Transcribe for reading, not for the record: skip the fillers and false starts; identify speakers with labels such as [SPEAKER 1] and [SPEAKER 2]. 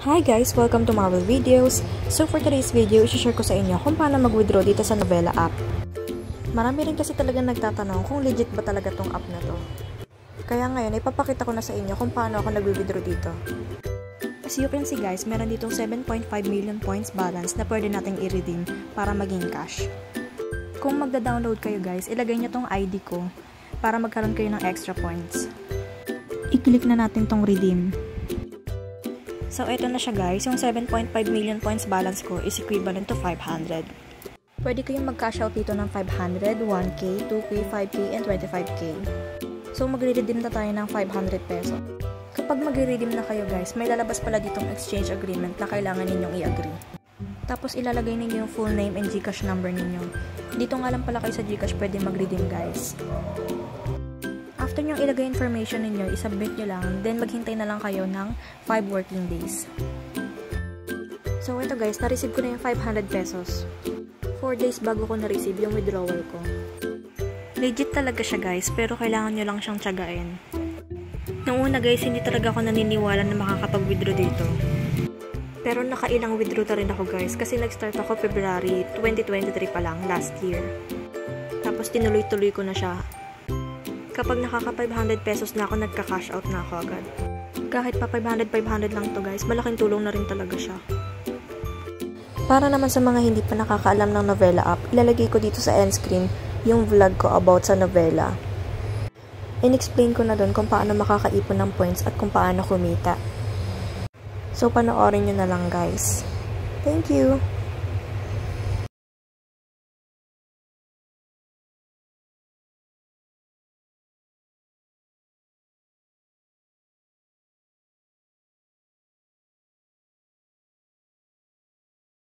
[SPEAKER 1] Hi guys! Welcome to Marvel Videos. So for today's video, i-share ko sa inyo kung paano mag-withdraw dito sa Novella app. Marami rin kasi talagang nagtatanong kung legit ba talaga tong app na to. Kaya ngayon, ipapakita ko na sa inyo kung paano ako nag-withdraw dito. As you can see guys, meron ditong 7.5 million points balance na pwede nating i-redeem para maging cash. Kung magda-download kayo guys, ilagay nyo tong ID ko para magkaroon kayo ng extra points. I-click na natin tong redeem. So, ito na siya guys. Yung 7.5 million points balance ko is equivalent to 500. Pwede kayong mag-cash out dito ng 500, 1K, 2K, 5K, and 25K. So, magre-redeem na tayo ng 500 peso. Kapag magre-redeem na kayo guys, may lalabas pala ditong exchange agreement na kailangan ninyong i-agree. Tapos, ilalagay ninyo yung full name and Gcash number ninyo. Dito nga lang pala kayo sa Gcash pwede mag-redeem guys. After nyo ilagay information ninyo, isubmit nyo lang, then maghintay na lang kayo ng 5 working days. So ito guys, na-receive ko na yung 500 pesos. 4 days bago ko na-receive yung withdrawal ko. Legit talaga siya guys, pero kailangan nyo lang siyang tiyagain. Noong una guys, hindi talaga ako naniniwala na makakapag-withdraw dito. Pero nakailang withdraw na rin ako guys, kasi nag-start ako February 2023 pa lang, last year. Tapos tinuloy-tuloy ko na siya. Kapag nakaka 500 pesos na ako, nagka-cash out na ako agad. Kahit pa 500 lang to guys, malaking tulong na rin talaga siya. Para naman sa mga hindi pa nakakaalam ng Novella app, ilalagay ko dito sa end screen yung vlog ko about sa Novella. In-explain ko na doon kung paano makakaipon ng points at kung paano kumita. So panoorin nyo na lang guys. Thank you!